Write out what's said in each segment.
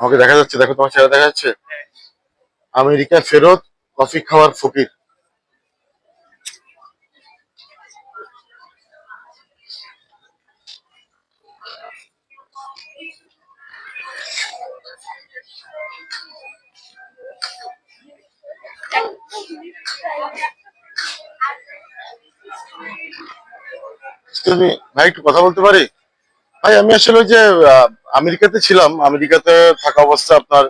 আমাকে দেখা যাচ্ছে, দেখো তোমার চেহারা দেখা যাচ্ছে। আমেরিকা ফেরত, কফি খাওয়ার ফকির। Excuse me, ভাই একটু কথা বলতে পারি? ভাই আমি আসলে ওই যে আহ, আমেরিকাতে ছিলাম, আমেরিকাতে থাকা অবস্থা আপনার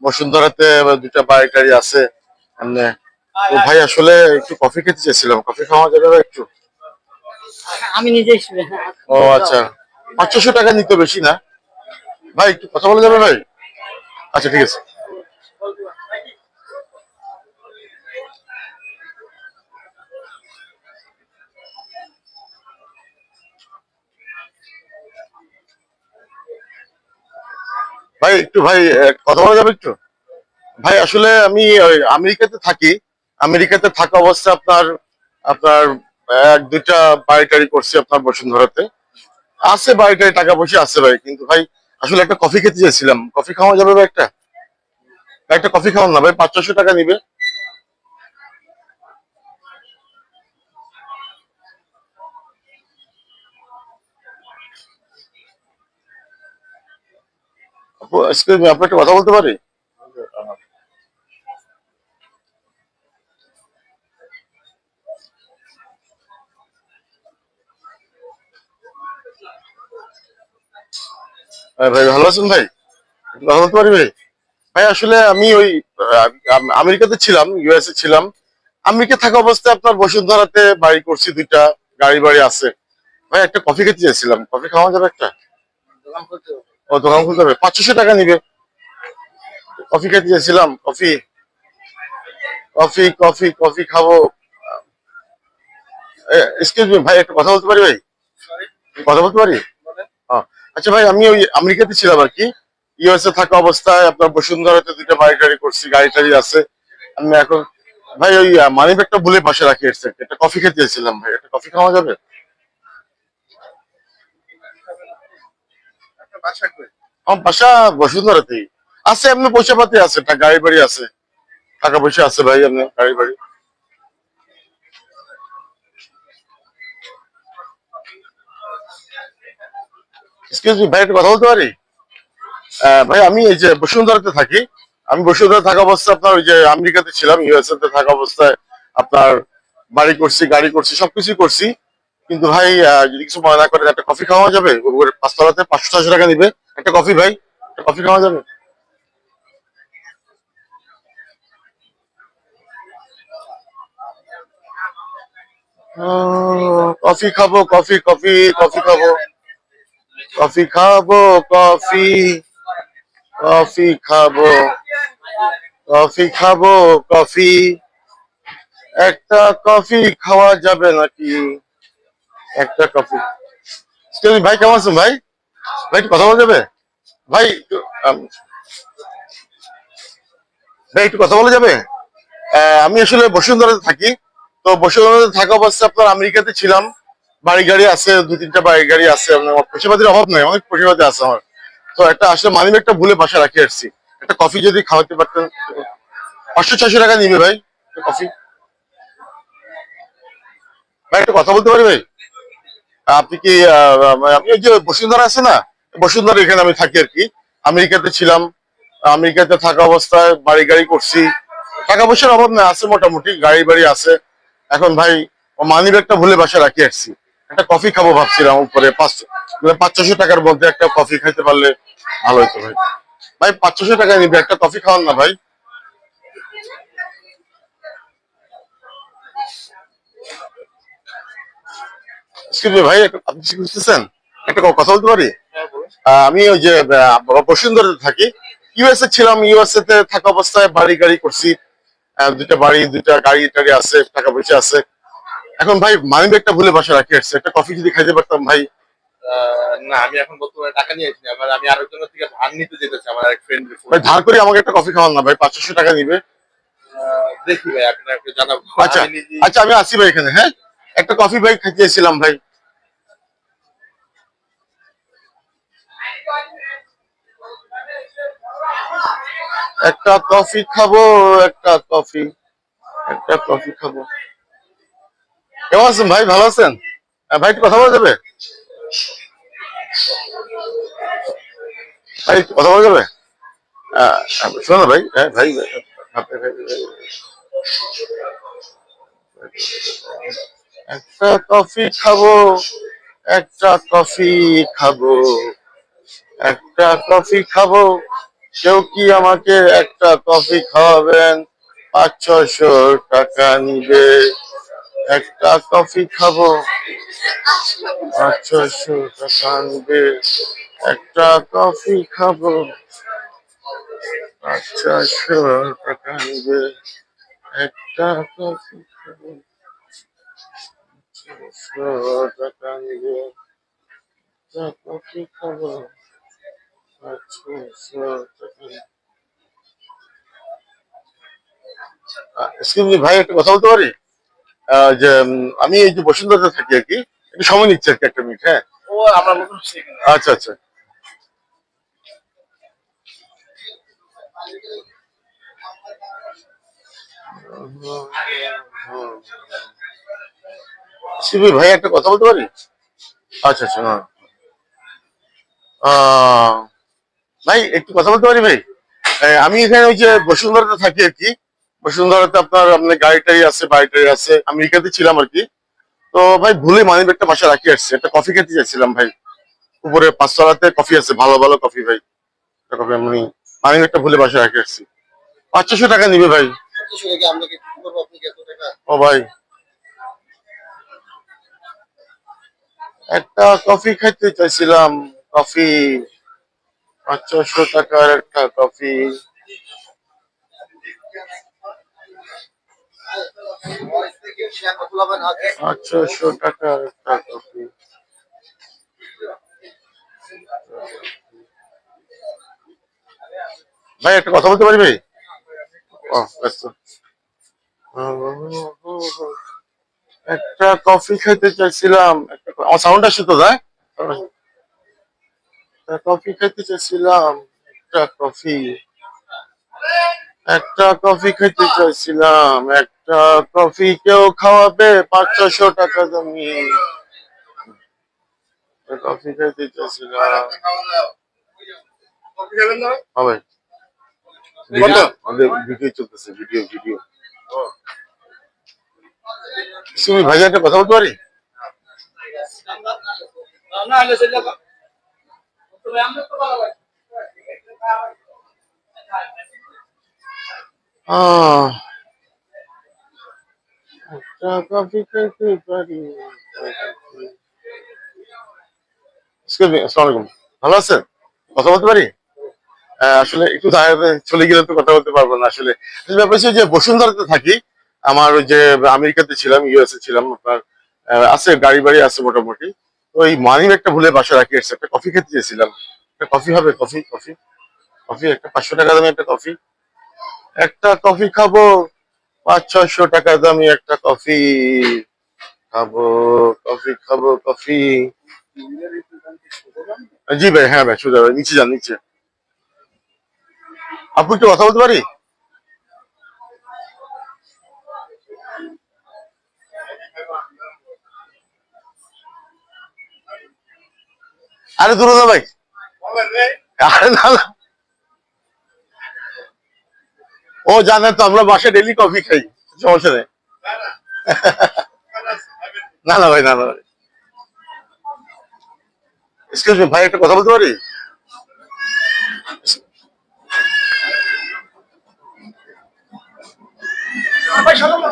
বসুন্ধরাতে দুটা বাড়ি টাড়ি আছে এমনি। তো ভাই আসলে একটু কফি খেতে চেয়েছিলাম, কফি খাওয়া যাবে ভাই একটু? আমি নিজেই ও আচ্ছা, 500 টাকা নিতে, বেশি না ভাই, একটু কথা বলা যাবে ভাই? আচ্ছা ঠিক আছে। ভাই একটু ভাই কথা বলা যাবে একটু? ভাই আসলে আমি ওই আমেরিকাতে থাকি, আমেরিকাতে থাকা অবস্থা আপনার আপনার এক দুইটা বাড়ি টাড়ি করছি আপনার বসুন্ধরাতে, আছে বাড়ি টাড়ি, টাকা পয়সা আছে ভাই, কিন্তু ভাই আসলে একটা কফি খেতে চেয়েছিলাম, কফি খাওয়া যাবে ভাই একটা? ভাই একটা কফি খাওয়ান না ভাই, 500 টাকা নিবে। এক্সকিউজ মি, আপনার একটা কথা বলতে পারি? ভাই ভালো আছেন ভাই? একটু কথা বলতে পারি ভাই? ভাই আসলে আমি ওই আমেরিকাতে ছিলাম, ইউএসএ ছিলাম, আমেরিকা থাকা অবস্থায় আপনার বসুন্ধরাতে বাড়ি করছি দুইটা, গাড়ি বাড়ি আছে। ভাই একটা কফি খেতে চেয়েছিলাম, কফি খাওয়া যাবে একটা? দোকান করতে হবে। ও দোকান খুলতে হবে, 500 টাকা নিবে। কফি খেতে চেয়েছিলাম, কফি কফি কফি কফি খাবো। এক্সকিউজ মি ভাই, একটা কথা বলতে পারি ভাই? কথা বলতে পারি? হ্যাঁ। আচ্ছা ভাই, আমি ওই আমেরিকাতে ছিলাম আর কি, ইউএসএ থাকা অবস্থায় আপনার বসুন্ধরাতে দুইটা বাড়ি টাড়ি করছি, গাড়ি টাড়ি আছে। আমি এখন ভাই ওই মানি ব্যাগটা ভুলে পাশে রাখি এসেছি, একটা কফি খেতে চেয়েছিলাম ভাই, একটা কফি খাওয়া যাবে? আমার বাসা বসুন্ধরাতেই, আছে এমনি পয়সা পাতি আছে, গাড়ি বাড়ি আছে, টাকা পয়সা আছে ভাই, এমনি গাড়ি বাড়ি। এক্সকিউজ মি ভাই, একটা কথা বলতে পারি? ভাই আমি এই যে বসুন্ধরাতে থাকি, আমি বসুন্ধরা থাকা অবস্থায় আপনার ওই যে আমেরিকাতে ছিলাম, ইউএসএ তে থাকা অবস্থায় আপনার বাড়ি করছি, গাড়ি করছি, সবকিছুই করছি। কিন্তু ভাই যদি কিছু মনে না করেন, একটা কফি খাওয়া যাবে? ওর পাঁচতলাতে 500-600 টাকা নিবে, একটা কফি ভাই, একটা কফি খাওয়া যাবে? কফি খাবো, কফি কফি কফি খাবো, কফি খাবো, কফি কফি খাবো, কফি খাবো, কফি, একটা কফি খাওয়া যাবে নাকি? একটা কফি। ভাই কেমন আছেন ভাই? ভাই একটু কথা বলা যাবে? ভাই একটু ভাই একটু কথা বলা যাবে? আমি আসলে বসুন্ধরাতে থাকি, তো বসুন্ধরাতে থাকা অবস্থায় আপনার আমেরিকাতে ছিলাম, বাড়ি গাড়ি আছে, দুই তিনটা বাড়ি গাড়ি আছে, আপনার পয়সাপাতির অভাব নাই, অনেক পয়সাপাতি আছে আমার। তো একটা আসলে মানি ব্যাগটা ভুলে বাসা রাখি আসছি, একটা কফি যদি খাওয়াতে পারতেন। 500-600 টাকা নিবে ভাই, একটা কফি। ভাই একটা কথা বলতে পারি ভাই? আপনি কি আমি ওই যে বসুন্ধরা আছে না, বসুন্ধরা এখানে আমি থাকি আর কি, আমেরিকাতে ছিলাম, আমেরিকাতে থাকা অবস্থায় বাড়ি গাড়ি করছি, টাকা পয়সার অভাব নেই, আছে মোটামুটি গাড়ি বাড়ি আছে। এখন ভাই মানি ব্যাগটা ভুলে বাসা রাখি আসছি, একটা কফি খাবো ভাবছিলাম উপরে, 500-600 টাকার মধ্যে একটা কফি খাইতে পারলে ভালো হতো ভাই। ভাই 500 টাকা নিবে, একটা কফি খাওয়ান না ভাই? এক্সকিউজ মি ভাই, আপনি কি বুঝতেছেন? একটা কথা বলতে পারি? আমি ওই যে বসুন্ধরাতে থাকি, ইউএসএ ছিলাম, ইউএসএ তে থাকা অবস্থায় বাড়ি গাড়ি করছি, দুইটা বাড়ি দুইটা গাড়ি টাড়ি আছে, টাকা পয়সা আছে। এখন ভাই মানি ব্যাগটা ভুলে বাসা রাখি আসছে, একটা কফি যদি খাইতে পারতাম ভাই। না, আমি এখন বর্তমানে টাকা নিয়ে আসিনি। আমি আরেকজনের থেকে ধার নিতে যেতেছি আমার এক ফ্রেন্ডের ফোন ভাই দিয়ে। ধার করে আমাকে একটা কফি খাওয়ান না ভাই, 500 টাকা নিবে। দেখি ভাই, আপনাকে জানাবো। আচ্ছা আমি নিজেই আচ্ছা, আমি আসি ভাই এখানে, হ্যাঁ, একটা কফি ভাই খাইতে এসেছিলাম ভাই। একটা কফি খাবো, একটা কফি, একটা কফি খাবো। কেমন আছেন ভাই, ভালো আছেন? ভাই একটু কথা বলা যাবে? ভাই একটু কথা বলা যাবে? শোনো না ভাই, হ্যাঁ ভাই, একটা কফি খাবো, একটা কফি খাবো, একটা কফি খাবো। কেউ কি আমাকে একটা কফি খাওয়াবেন? 500-600 টাকা নিবে। একটা কফি খাবো, 500-600 টাকা নিবে। একটা কফি খাবো, 500-600 টাকা নিবে। একটা কফি খাবো, 600 টাকা নিবে। একটা কফি খাবো, 500-600 টাকা। এক্সকিউজ মি ভাই, একটা কথা বলতে পারি? যে আমি এই যে বসুন্ধরাতে থাকি আর কি, একটু সময় নিচ্ছে আর কি, একটা মিনিট, হ্যাঁ? ও আমরা নতুন আসছি এখানে। আচ্ছা আচ্ছা। এক্সকিউজ মি ভাই, একটা কথা বলতে পারি? আচ্ছা আচ্ছা, হ্যাঁ। আহ, ভাই একটু কথা বলতে পারি ভাই? আমি এখানে ওই যে বসুন্ধরাতে থাকি আর কি। বসুন্ধরাতে আপনার আপনার গাড়ি টাড়ি আছে, বাড়ি টাড়ি আছে, আমেরিকাতে ছিলাম আর কি। তো ভাই ভুলে মানি ব্যাগটা বাসা রাখি আসছে, একটা কফি খেতে চাইছিলাম ভাই। উপরে 5 তলাতে কফি আছে, ভালো ভালো কফি ভাই। একটা কফি আমি মানি ব্যাগটা ভুলে বাসা রাখি আসছি। 500-600 টাকা নিবে ভাই। কিছু রেখে আমরা কি করবো, আপনি কি এত টাকা? ও ভাই, একটা কফি খাইতে চাইছিলাম। কফি, 500-600 টাকার একটা কফি। 500-600 টাকার একটা কফি। ভাই একটা কথা বলতে পারি ভাই? ও ব্যস্ত। একটা কফি খাইতে চাইছিলাম, আমার সাউন্ড আসছে তো তাই? একটা কফি খাইতে চাইছিলাম, একটা কফি, একটা কফি খাইতে চাইছিলাম, একটা কফি কেউ খাওয়াবে 500-600 টাকা দামি। একটা কফি খাইতে চাইছিলাম। হ্যাঁ ভাই, ভিডিও, আমাদের ভিডিও চলতেছে, ভিডিও ভিডিও। তুমি ভাইয়া একটা কথা বলতে পারি? না হলে চলে যাবো। তবে আমরা তো ভালো ভাই। আহ, একটা কফি খাইতে পারি। এক্সকিউজ মি, আসসালামু আলাইকুম। ভালো আছেন? কথা বলতে পারি? আসলে একটু দাঁড়াতে চলে গেলে তো কথা বলতে পারবো না আসলে। আসলে ব্যাপার হচ্ছে যে বসুন্ধরাতে থাকি। আমার ওই যে আমেরিকাতে ছিলাম, ইউএসএ ছিলাম আপনার। আছে গাড়ি বাড়ি আছে মোটামুটি। তো এই মানি একটা ভুলে বাসা রাখি এসেছে, একটা কফি খেতে চেয়েছিলাম। একটা কফি হবে? কফি কফি কফি, একটা 500 টাকা দামি একটা কফি। একটা কফি খাবো, 500-600 টাকা দামি একটা কফি খাবো। কফি খাবো, কফি। জি ভাই, হ্যাঁ ভাই, সোজা ভাই, নিচে যান নিচে। আপু একটু কথা বলতে পারি? আরে দূরে না ভাই, আরে না না। ও জানে তো, আমরা বাসায় ডেলি কফি খাই, সমস্যা নেই। না না ভাই, না না ভাই। এক্সকিউজ মি ভাই, একটা কথা বলতে পারি? ভাই শোনো না।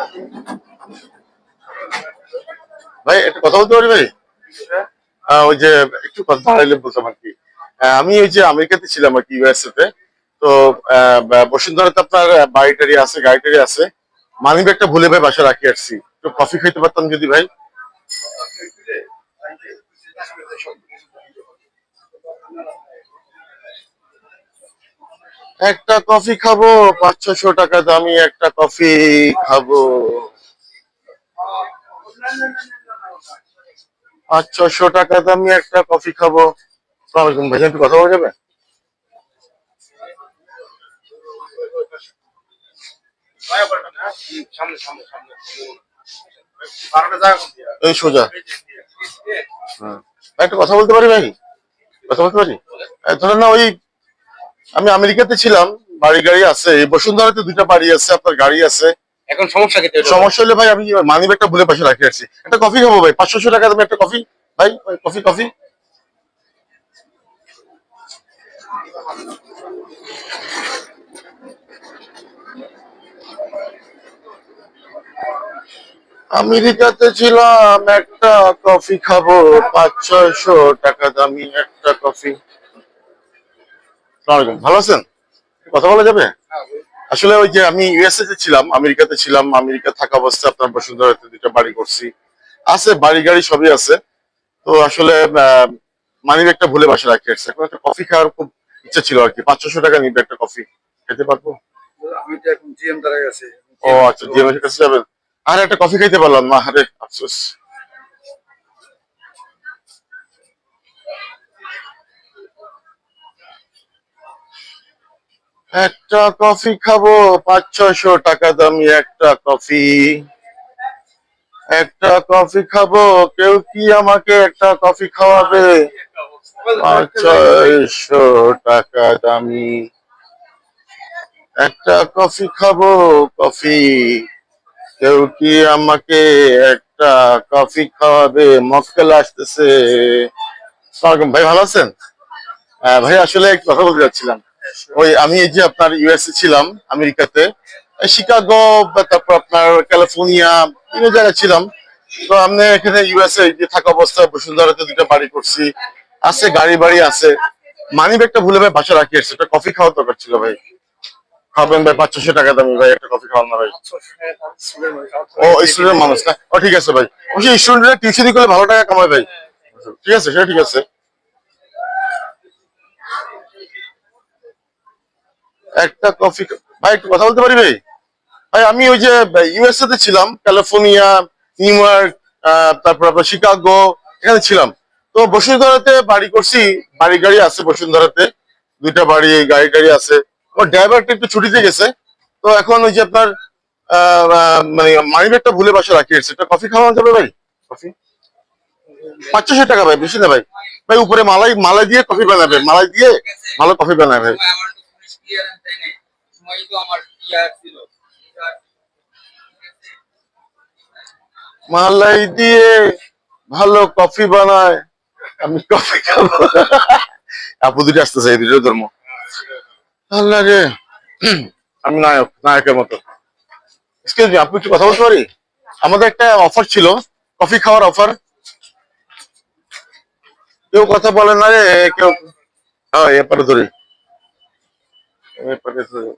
ভাই একটা কথা বলতে পারি ভাই? ওই যে একটু কথা দাঁড়াইলে বলতাম আর কি। আমি ওই যে আমেরিকাতে ছিলাম আর কি, ইউএসএ তে। তো বসুন্ধরাতে আপনার বাড়ি টাড়ি আছে, গাড়ি টাড়ি আছে। মানি ব্যাগটা ভুলে ভাই বাসা রাখি আসছি, একটু কফি খাইতে পারতাম যদি ভাই। একটা কফি খাবো, 500-600 টাকা দামি একটা কফি খাবো। 500-600 টাকা দামি একটা কফি খাবো। আসসালামু আলাইকুম ভাইজান, একটু কথা বলা যাবে? সামনে সামনে সামনে বারোটা জায়গা কোন দিয়া? এই সোজা। হ্যাঁ ভাই, একটা কথা বলতে পারি ভাই? কথা বলতে পারি? ধরেন না, ওই আমি আমেরিকাতে ছিলাম, বাড়ি গাড়ি আছে, এই বসুন্ধরাতে দুইটা বাড়ি আছে, আপনার গাড়ি আছে। এখন সমস্যা কি? সমস্যা হলে ভাই আমি মানি ব্যাগটা ভুলে পাশে রাখি আসছি। একটা কফি খাবো ভাই, 500 টাকা দামে একটা কফি। ভাই ভাই, কফি কফি। আমেরিকাতে ছিলাম, একটা কফি খাবো, 500-600 টাকা দামি একটা কফি। আসসালামু আলাইকুম, ভালো আছেন? কথা বলা যাবে? আসলে ওই যে আমি ইউএসএ তে ছিলাম, আমেরিকাতে ছিলাম, আমেরিকা থাকা অবস্থায় আপনার বসুন্ধরাতে দুইটা বাড়ি করছি, আছে বাড়ি গাড়ি সবই আছে। তো আসলে মানি ব্যাগটা ভুলে বাসা রাখি আসছে। এখন একটা কফি খাওয়ার খুব ইচ্ছা ছিল আর কি। 500-600 টাকা নিবে একটা কফি, খেতে পারবো? আমি তো এখন জিএম দ্বারা গেছে। ও আচ্ছা, জিএম এর কাছে যাবেন? আর একটা কফি খাইতে পারলাম না, আরে আফসোস। একটা কফি খাবো, 500-600 টাকা দামি একটা কফি। একটা কফি খাবো, কেউ কি আমাকে একটা কফি খাওয়াবে? 500-600 টাকা দামি একটা কফি খাবো, কফি। কেউ কি আমাকে একটা কফি খাওয়াবে? মক্কেল আসতেছে। আসসালামু আলাইকুম ভাই, ভালো আছেন? ভাই আসলে একটা কথা বলতে চাচ্ছিলাম। ওই আমি এই যে আপনার ইউএসএ ছিলাম, আমেরিকাতে, এই শিকাগো বা তারপর আপনার ক্যালিফোর্নিয়া, বিভিন্ন জায়গায় ছিলাম। তো আমি এখানে ইউএসএ যে থাকা অবস্থায় বসুন্ধরাতে দুইটা বাড়ি করছি, আছে গাড়ি বাড়ি আছে। মানি ব্যাগটা ভুলে ভাই বাসা রাখি আসছে, একটা কফি খাওয়ার দরকার ছিল ভাই। খাবেন ভাই? 500-600 টাকা দামি ভাই একটা কফি খাওয়ান না ভাই। ও স্টুডেন্ট মানুষ না? ও ঠিক আছে ভাই, অবশ্যই স্টুডেন্টরা টিউশনি করলে ভালো টাকা কামায় ভাই। ঠিক আছে, সেটা ঠিক আছে। একটা কফি ভাই, একটু কথা বলতে পারি ভাই? ভাই আমি ওই যে ইউএসএ তে ছিলাম, ক্যালিফোর্নিয়া, নিউ ইয়র্ক, তারপর আপনার শিকাগো, এখানে ছিলাম। তো বসুন্ধরাতে বাড়ি করছি, বাড়ি গাড়ি আছে বসুন্ধরাতে, দুইটা বাড়ি গাড়ি টাড়ি আছে। আমার ড্রাইভারটা একটু ছুটিতে গেছে। তো এখন ওই যে আপনার মানে মানি ব্যাগটা ভুলে বাসা রাখি এসেছে, একটা কফি খাওয়া যাবে ভাই? কফি 500-600 টাকা ভাই, বেশি না ভাই। ভাই উপরে মালাই মালাই দিয়ে কফি বানাবে, মালাই দিয়ে ভালো কফি বানাবে ভাই। আমার ডকুমেন্টস ক্লিয়ারেন্স দেয় নাই সময় তো আমার ইয়ার ছিল মালাই দিয়ে ভালো কফি বানায়, আমি কফি খাবো। আপু দুটো আসতেছে, এই দুটো ধর্ম। আল্লাহ রে, আমি নায়ক, নায়কের মতো। এক্সকিউজ মি, আপু একটু কথা বলতে পারি? আমাদের একটা অফার ছিল, কফি খাওয়ার অফার। কেউ কথা বলে না রে, কেউ। হ্যাঁ, এপারে ধরি, এপারে ধরি।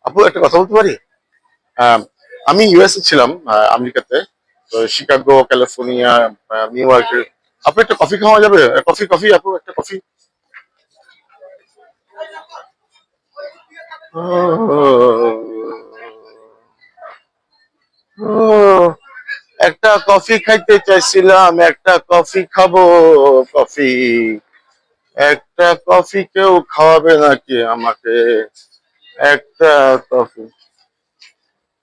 আপু একটা কথা বলতে পারি? আহ, আমি ইউএসএ ছিলাম, আমেরিকাতে। তো শিকাগো, ক্যালিফোর্নিয়া, নিউ ইয়র্কে। আপু একটা কফি খাওয়া যাবে? কফি কফি আপু, একটা কফি। একটা কফি খাইতে চাইছিলাম, একটা কফি খাবো, কফি। একটা কফি কেউ খাওয়াবে নাকি আমাকে? একটা কফি।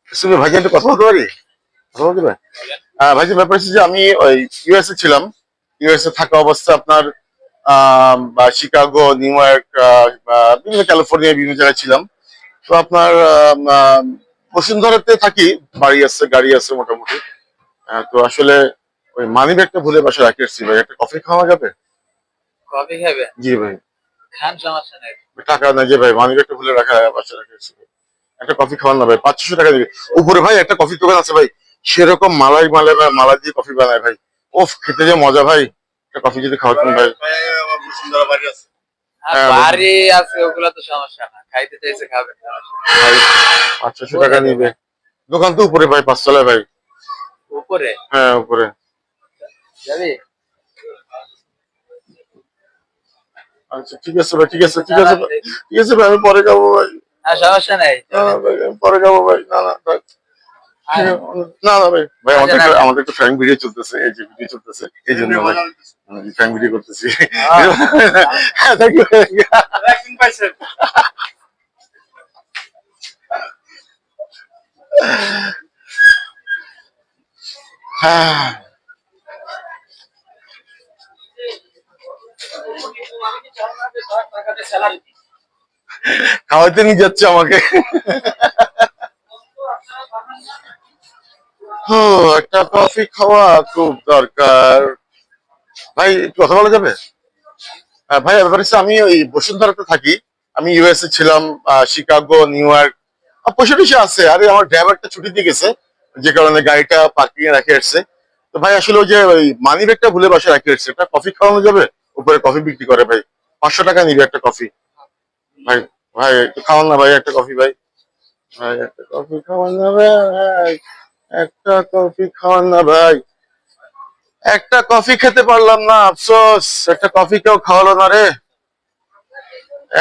শুনে ভাইজান একটু কথা বলতে পারি? কথা বলতে পারি? ভাইজান ব্যাপার হচ্ছে যে আমি ওই ইউএসএ ছিলাম, ইউএসএ থাকা অবস্থা আপনার বা শিকাগো, নিউ ইয়র্ক, বা বিভিন্ন ক্যালিফোর্নিয়া, বিভিন্ন জায়গায় ছিলাম। তো আপনার বসুন্ধরাতে থাকি, বাড়ি আছে গাড়ি আছে মোটামুটি। তো আসলে ওই মানি ব্যাগটা ভুলে বাসা রাখি আসছি ভাই, একটা কফি খাওয়া যাবে? কফি খাবে জি ভাই। খান সমস্যা নাই টাকা নাই যে ভাই, মানি ব্যাগটা ভুলে রাখা বাসা রাখি আসছি ভাই। একটা কফি খাওয়ান না ভাই, 500 টাকা দিবে। উপরে ভাই একটা কফি দোকান আছে ভাই, সেরকম মালাই মালাই মালাই দিয়ে কফি বানায় ভাই। ওফ, খেতে যে মজা ভাই। একটা কফি যদি খাওয়াতেন ভাই। আমার বসুন্ধরা বাড়ি আছে। হ্যাঁ, বাড়ি আছে ওগুলা তো সমস্যা না খাইতে চাইছে খাবেন ভাই 500 টাকা নিবে। দোকান তো উপরে ভাই, 5 তলায় ভাই। উপরে হ্যাঁ উপরে। যাবি আচ্ছা ঠিক আছে ভাই, ঠিক আছে ঠিক আছে ভাই, ঠিক আছে ভাই, আমি পরে খাবো ভাই। সমস্যা নাই না না ভাই, আমি পরে খাবো ভাই, না না থাক। না না ভাই, ভাই আমাদের একটু ফ্র্যাঙ্ক ভিডিও চলতেছে, এই যে ভিডিও চলতেছে, এই জন্য ভাই ফ্র্যাঙ্ক ভিডিও করতেছি। হ্যাঁ, থ্যাংক ইউ। একদিন পাইছেন হ্যাঁ, টাকাতে স্যালারি খাওয়াইতে নিয়ে যাচ্ছে আমাকে। ও, একটা কফি খাওয়া খুব দরকার। ভাই একটু কথা বলা যাবে? ভাই ব্যাপার হচ্ছে আমি ওই বসুন্ধরাতে থাকি। আমি ইউএসএ ছিলাম, শিকাগো, নিউ ইয়র্ক, পয়সা টয়সা আছে। আরে আমার ড্রাইভারটা ছুটিতে গেছে, যে কারণে গাড়িটা পার্কিং এ রেখে আসছে। তো ভাই আসলে ওই যে ওই মানি ব্যাগটা ভুলে বাসায় রেখে আসছে, একটা কফি খাওয়ানো যাবে? উপরে কফি বিক্রি করে ভাই, 500 টাকা নিবে একটা কফি। ভাই, ভাই একটু খাওয়ান না ভাই, একটা কফি ভাই। ভাই একটা কফি খাওয়ান না ভাই, একটা কফি খাওয়ান না ভাই। একটা কফি খেতে পারলাম না, আফসোস। একটা কফি কেউ খাওয়ালো না রে,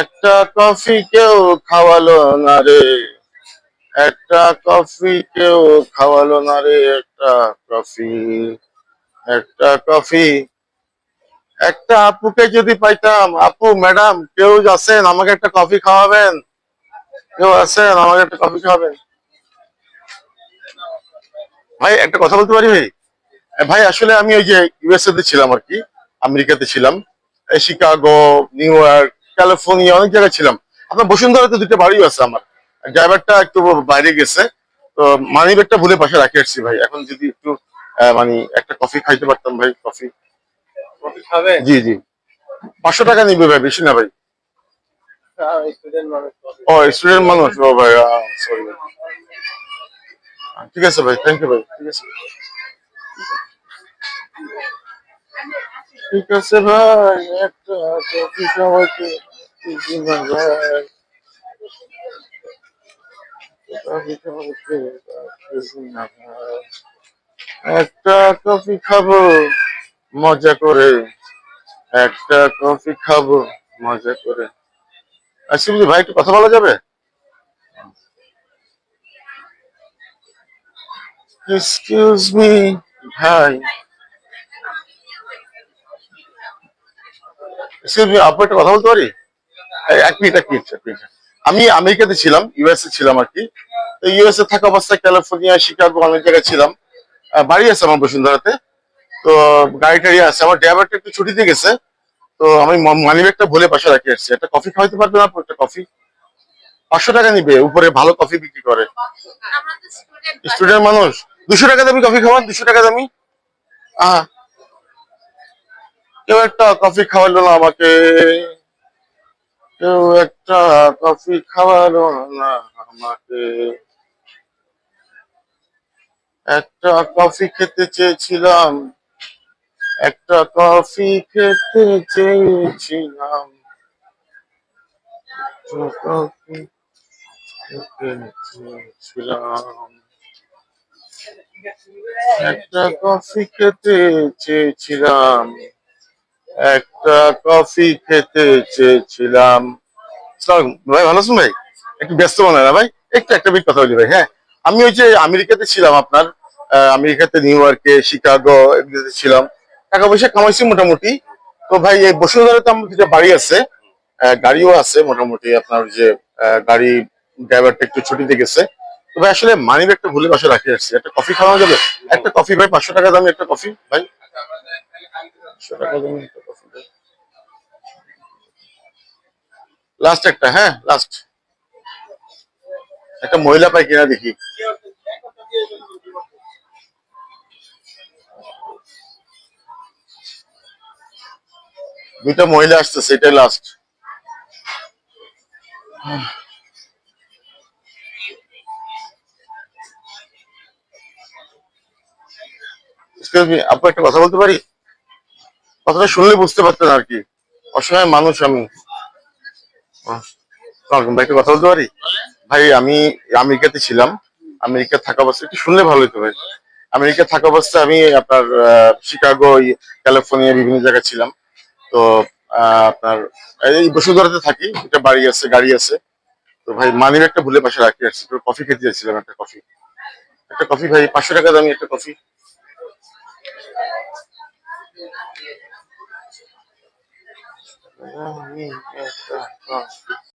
একটা কফি কেউ খাওয়ালো না রে, একটা কফি কেউ খাওয়ালো না রে, একটা কফি, একটা কফি। একটা আপুকে যদি পাইতাম, আপু, ম্যাডাম, কেউ আছেন আমাকে একটা কফি খাওয়াবেন? কেউ আছেন আমাকে একটা কফি খাওয়াবেন? ভাই একটা কথা বলতে পারি ভাই? ভাই আসলে আমি ওই যে ইউএসএ তে ছিলাম আর কি, আমেরিকাতে ছিলাম, এই শিকাগো, নিউ ইয়র্ক, ক্যালিফোর্নিয়া, অনেক জায়গায় ছিলাম। আপনার বসুন্ধরাতে দুটো বাড়িও আছে আমার। ড্রাইভারটা একটু বাইরে গেছে, তো মানি ব্যাগটা ভুলে পাশে রাখে আসছি ভাই। এখন যদি একটু মানে একটা কফি খাইতে পারতাম ভাই, কফি। কফি খাবে? জি জি, 500 টাকা নিবে ভাই, বেশি না ভাই। স্টুডেন্ট মানুষ কফি ও, খাবে। স্টুডেন্ট মানুষ, ও ভাই, সরি ভাই। ঠিক আছে ভাই, থ্যাংক ইউ ভাই, ঠিক আছে। ঠিক আছে ভাই, একটা কফি খাওয়াতে দিদি না ভাই, কফি খাওয়াতে দিদি না ভাই। একটা কফি খাবো মজা করে, একটা কফি খাবো মজা করে। শিবলি ভাই একটু কথা বলা যাবে? এক্সকিউজ মি ভাই, এক্সকিউজ মি, আপু একটা কথা বলতে পারি? এক মিনিট, এক মিনিট, এক মিনিট। আমি আমেরিকাতে ছিলাম, ইউএসএ ছিলাম আর কি। তো ইউএসএ থাকা অবস্থায় ক্যালিফোর্নিয়া, শিকাগো, অনেক জায়গায় ছিলাম। বাড়ি আছে আমার বসুন্ধরাতে। তো গাড়ি টাড়ি আছে, আমার ড্রাইভারটা একটু ছুটিতে গেছে। তো আমি মানি ব্যাগটা ভুলে পাশে রেখে আসছি। একটা কফি খাওয়াইতে পারবেন আপু? একটা কফি, 500 টাকা নিবে, উপরে ভালো কফি বিক্রি করে। স্টুডেন্ট মানুষ, 200 টাকা দামি কফি খাওয়ান, 200 টাকা দামি। আহ, কেউ একটা কফি খাওয়ালো না আমাকে, কেউ একটা কফি খাওয়ালো না আমাকে। একটা কফি খেতে চেয়েছিলাম, একটা কফি খেতে চেয়েছিলাম, একটা কফি খেতে চেয়েছিলাম, একটা কফি খেতে চেয়েছিলাম, একটা কফি খেতে চেয়েছিলাম। আসসালামু আলাইকুম। ভাই ভালো আছেন ভাই? একটু ব্যস্ত মনে হয় না ভাই? একটু একটা বিট কথা বলি ভাই। হ্যাঁ, আমি ওই যে আমেরিকাতে ছিলাম আপনার, আমেরিকাতে নিউ ইয়র্কে, শিকাগো, এগুলোতে ছিলাম। টাকা পয়সা কামাইছি মোটামুটি। তো ভাই এই বসুন্ধরাতে আমার দুটো বাড়ি আছে, গাড়িও আছে মোটামুটি। আপনার ওই যে গাড়ি ড্রাইভারটা একটু ছুটিতে গেছে। তো ভাই আসলে মানি ব্যাগটা ভুলে বাসা রাখে আসছি। একটা কফি খাওয়া যাবে? একটা কফি ভাই, 500 টাকা দামি একটা কফি ভাই। 500 টাকা দামি একটা কফি ভাই, লাস্ট একটা, হ্যাঁ লাস্ট। একটা মহিলা পাই কিনা দেখি। দুইটা মহিলা আসতেছে, এটাই লাস্ট। এক্সকিউজ মি, আপু একটা কথা বলতে পারি? কথাটা শুনলে বুঝতে পারতেন আর কি, অসহায় মানুষ আমি। আসসালামু আলাইকুম ভাই, একটা কথা বলতে পারি? ভাই আমি আমেরিকাতে ছিলাম, আমেরিকা থাকা অবস্থায়, একটু শুনলে ভালো হতো ভাই। আমেরিকা থাকা অবস্থায় আমি আপনার শিকাগো, ক্যালিফোর্নিয়া, বিভিন্ন জায়গায় ছিলাম। তো আপনার এই বসুন্ধরাতে থাকি, একটা বাড়ি আছে, গাড়ি আছে। তো ভাই মানি ব্যাগটা ভুলে পাশে রাখি আসছি, তো কফি খেতে যাচ্ছিলাম, একটা কফি। একটা কফি ভাই, 500 টাকা দামি একটা কফি।